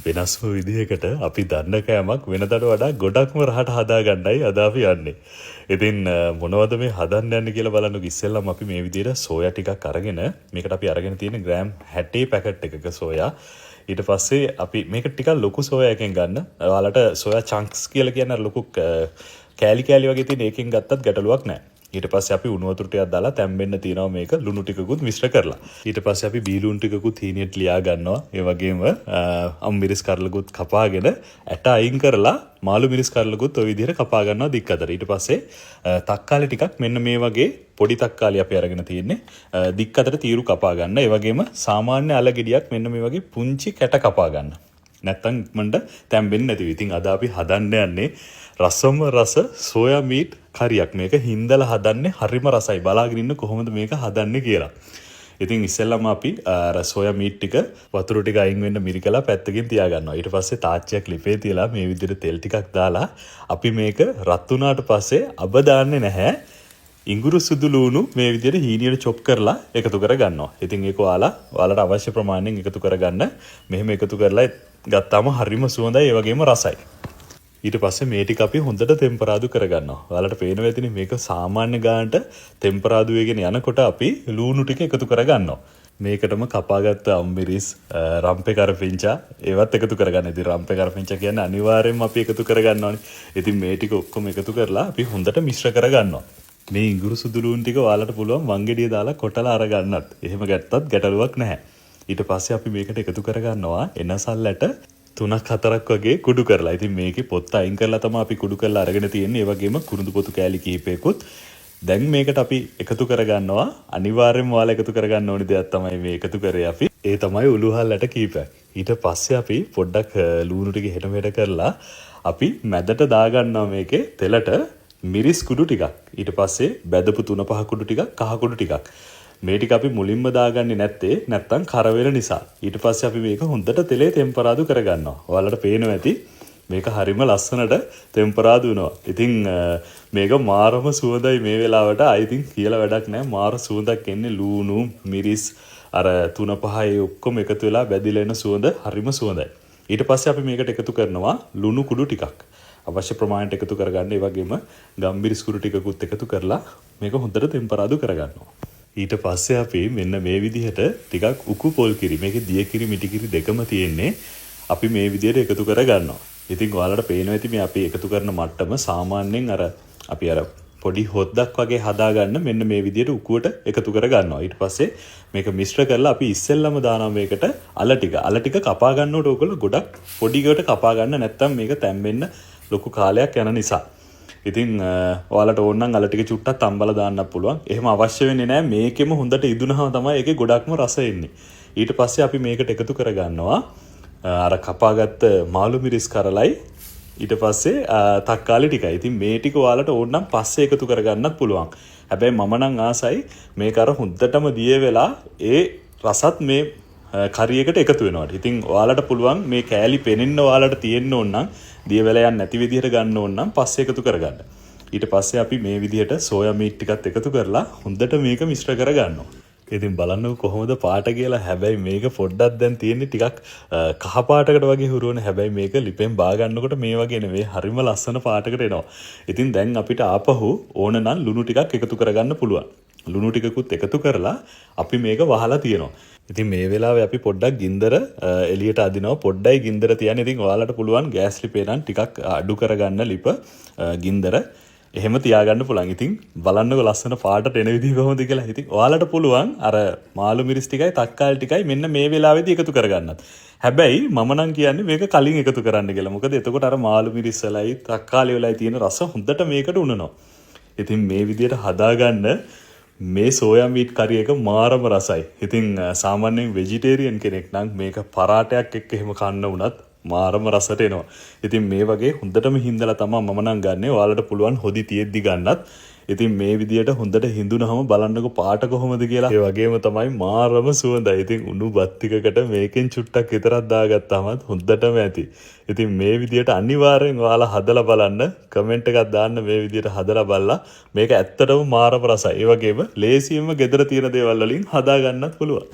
වෙනස්ම විදිහකට අපි දන්න කෑමක් වෙනදට වඩා ගොඩක්ම රහට හදාගන්නයි අද අපි යන්නේ. ඉතින් මොනවද මේ හදන්න යන්නේ කියලා බලන්නකො. ඉස්සෙල්ලාම අපි මේ විදිහට සෝයා ටිකක් අරගෙන මේකට අපි අරගෙන තියෙන ග්‍රෑම් 60 පැකට් එකක සෝයා. ඊට පස්සේ අපි මේක ටිකක් ලොකු සෝයා එකෙන් ගන්න. ඔයාලට සෝයා චන්ක්ස් කියලා කියන ලොකු කෑලි කෑලි වගේ තියෙන එකෙන් ගත්තත් ගැටලුවක් නැහැ. ඊට පස්සේ අපි උණු වතුර ටිකක් දාලා තැම්බෙන්න තියනවා මේක ලුණු ටිකකුත් මිශ්‍ර කරලා. ඊට පස්සේ අපි බීලුණු ටිකකුත් හීනියට ලියා ගන්නවා. ඒ වගේම අම්මිරිස් කරලකුත් කපාගෙන ඇට අයින් කරලා මාළු මිරිස් කරලකුත් ওই විදිහට කපා ගන්නවා දික් අතට. ඊට පස්සේ තක්කාලි ටිකක් මෙන්න මේ වගේ පොඩි තක්කාලි අපි අරගෙන තියෙන්නේ. දික් අතට තීරු කපා ගන්න. ඒ වගේම සාමාන්‍ය අල ගෙඩියක් මෙන්න මේ වගේ පුංචි කැට කපා ගන්න. නැත්තම් ඉක්මනට තැම්බෙන්නේ නැතිව. ඉතින් අද අපි හදන්න යන්නේ රසම රස සෝයා මීට් කරියක්. මේක හින්දලා හදන්නේ හරිම රසයි. බලාගෙන ඉන්න කොහොමද මේක හදන්නේ කියලා. ඉතින් ඉස්සෙල්ලාම අපි සෝයා මීට් ටික වතුර ටික අයින් වෙන්න මිරිකලා පැත්තකින් තියා ගන්නවා. ඊට පස්සේ තාච්චියක් ලිපේ තියලා මේ විදිහට තෙල් ටිකක් දාලා අපි මේක රත් වුණාට පස්සේ අබ දාන්නේ නැහැ. ඉඟුරු සුදු ලුණු මේ විදිහට හීනියට චොප් කරලා එකතු කර ගන්නවා. ඉතින් ඒක ඔයාලට අවශ්‍ය ප්‍රමාණයෙන් එකතු කරගන්න. මෙහෙම එකතු කරලා ගත්තාම හරිම සුවඳයි ඒ වගේම රසයි. ඊට පස්සේ මේ ටික අපි හොඳට ටෙම්පරාදු කරගන්නවා. ඔයාලට පේනවා ඇතිනේ මේක සාමාන්‍ය ගානට ටෙම්පරාදු වෙගෙන යනකොට අපි ලුණු ටික එකතු කරගන්නවා. මේකටම කපාගත්ත අම්මිරිස්, රම්පේ කරපිංචා ඒවත් එකතු කරගන්න. ඉතින් රම්පේ කරපිංචා කියන්නේ අනිවාර්යයෙන්ම අපි එකතු කරගන්න ඕනේ. ඉතින් මේ ටික ඔක්කොම එකතු කරලා අපි හොඳට මිශ්‍ර කරගන්නවා. මේ ඉඟුරු සුදු ලුණු ටික ඔයාලට පුළුවන් වංගෙඩිය දාලා කොටලා අරගන්නත්. එහෙම ගත්තත් ගැටලුවක් නැහැ. ඊට පස්සේ අපි මේකට එකතු කරගන්නවා එනසල්ලට 3-4ක් වගේ කුඩු කරලා. ඉතින් මේකේ පොත්ත අයින් කරලා තමයි අපි කුඩු කරලා අරගෙන තියෙන්නේ. ඒ වගේම කුරුඳු පොතු කෑලි කීපයකුත්. දැන් මේකට අපි එකතු කරගන්නවා. අනිවාර්යයෙන්ම ඔයාලා එකතු කරගන්න ඕනි දෙයක් තමයි මේ එකතු කරේ අපි. ඒ තමයි උළුහල්ලට කීපයක්. ඊට පස්සේ අපි පොඩ්ඩක් ලුණු ටික හෙට මෙහෙට කරලා අපි මැදට දාගන්නවා මේකේ තෙලට මිරිස් කුඩු ටිකක්. ඊට පස්සේ බැදපු 3-5 කුඩු ටිකක්, කහ කුඩු ටිකක්. මේ ටික අපි මුලින්ම දාගන්නේ නැත්තම් කර වෙන නිසා. ඊට පස්සේ අපි මේක හොඳට තෙලේ ටෙම්පරාදු කරගන්නවා. ඔයාලට පේනවා ඇති මේක හරිම ලස්සනට ටෙම්පරාදු වෙනවා. ඉතින් මේක මාරම සුවඳයි මේ වෙලාවට. I think කියලා වැඩක් නැහැ. මාර සුවඳක් එන්නේ ලුණු, මිරිස් අර 3-5 ඔක්කොම එකතු වෙලා බැදිලා එන සුවඳ හරිම සුවඳයි. ඊට පස්සේ අපි මේකට එකතු කරනවා ලුණු කුඩු ටිකක්. අවශ්‍ය ප්‍රමාණයට එකතු කරගන්න. ඒ වගේම ගම්මිරිස් කුඩු ටිකකුත් එකතු කරලා මේක හොඳට ටෙම්පරාදු කරගන්නවා. ඊට පස්සේ අපි මෙන්න මේ විදිහට ටිකක් උකු පොල් කිරි, මේකේ දිය කිරි මිටි කිරි දෙකම තියෙන්නේ. අපි මේ විදිහට එකතු කරගන්නවා. ඉතින් ඔයාලට පේනවා ඇති මේ අපි එකතු කරන මට්ටම සාමාන්‍යයෙන් අපි පොඩි හොද්දක් වගේ හදාගන්න මෙන්න මේ විදිහට උකුවට එකතු කරගන්නවා. ඊට පස්සේ මේක මිශ්‍ර කරලා අපි ඉස්සෙල්ලම දානවා මේකට අල ටික. අල ටික කපා ගන්නකොට ඕගොල්ලෝ ගොඩක් පොඩිකට කපා ගන්න නැත්නම් මේක තැම්බෙන්න ලොකු කාලයක් යන නිසා. ඉතින් ඔයාලට ඕන නම් අල ටික චුට්ටක් තම්බලා දාන්නත් පුළුවන්. එහෙම අවශ්‍ය වෙන්නේ නැහැ. මේකෙම හොඳට ඉදුණාම තමයි ඒකේ ගොඩක්ම රස එන්නේ. ඊට පස්සේ අපි මේකට එකතු කරගන්නවා අර කපාගත්ත මාළු මිරිස් කරලයි ඊට පස්සේ තක්කාලි ටිකයි. ඉතින් මේ ටික ඔයාලට ඕන නම් පස්සේ එකතු කරගන්නත් පුළුවන්. හැබැයි මම නම් ආසයි මේක අර හොඳටම දිය වෙලා ඒ රසත් මේ කරියකට එකතු වෙනවා. ඉතින් ඔයාලට පුළුවන් මේ කෑලි පෙනෙන්න ඔයාලට තියෙන්න ඕන නම් දිය වෙලා යන්නේ නැති විදිහට ගන්න ඕන නම් පස්සේ එකතු කරගන්න. ඊට පස්සේ අපි මේ විදිහට සෝයා මීට් ටිකත් එකතු කරලා හොඳට මේක මිශ්‍ර කරගන්නවා. ඉතින් බලන්නකො කොහොමද පාට කියලා. හැබැයි මේක පොඩ්ඩක් දැන් තියෙන්නේ ටිකක් කහ පාටකට වගේ හුරුවන. හැබැයි මේක ලිපෙන් බා ගන්නකොට මේ වගේ නෙවෙයි, හරිම ලස්සන පාටකට එනවා. ඉතින් දැන් අපිට ආපහු ඕන නම් ලුණු ටිකක් එකතු කරගන්න පුළුවන්. ලුණු ටිකකුත් එකතු කරලා අපි මේක වහලා තියෙනවා. ඉතින් මේ වෙලාවේ අපි පොඩ්ඩක් ගින්දර එළියට අදිනවා. පොඩ්ඩයි ගින්දර තියන්නේ. ඉතින් ඔයාලට පුළුවන් ගෑස් ලිපේ නම් ටිකක් අඩු කරගන්න ලිප ගින්දර. එහෙම තියාගන්න පුළුවන්. ඉතින් බලන්නකො ලස්සන පාටට එන විදිහ කොහොමද කියලා. ඉතින් ඔයාලට පුළුවන් අර මාළු මිරිස් ටිකයි තක්කාලි ටිකයි මෙන්න මේ වෙලාවේදී එකතු කරගන්නත්. හැබැයි මම නම් කියන්නේ මේක කලින් එකතු කරන්න කියලා. මොකද එතකොට අර මාළු මිරිස් වලයි තක්කාලි වලයි තියෙන රස හොඳට මේකට උනනවා. ඉතින් මේ විදිහට හදාගන්න මේ සෝයා මීට් කරි එක මාරම රසයි. ඉතින් සාමාන්‍යයෙන් වෙජිටේරියන් කෙනෙක් නම් මේක පරාටයක් එක්ක එහෙම කන්න උනත් මාරම රසට එනවා. ඉතින් මේ වගේ හොඳටම හින්දලා තමයි මම නම් ගන්නෙ. ඔයාලට පුළුවන් හොදි තියෙද්දි ගන්නත්. ඉතින් මේ විදියට හොඳට හිඳුනහම බලන්නකො පාට කොහොමද කියලා. ඒ වගේම තමයි මාරම සුවඳයි. ඉතින් උණු බත් ටිකකට මේකෙන් චුට්ටක් විතරක් දාගත්තාම හොඳටම ඇති. ඉතින් මේ විදියට අනිවාර්යෙන් ඔයාලා හදලා බලන්න. කමෙන්ට් එකක් දාන්න මේ විදියට හදලා බලලා. මේක ඇත්තටම මාරම රසයි. ඒ වගේම ලේසියෙන්ම ගෙදර තියෙන දේවල් වලින් හදා ගන්නත් පුළුවන්.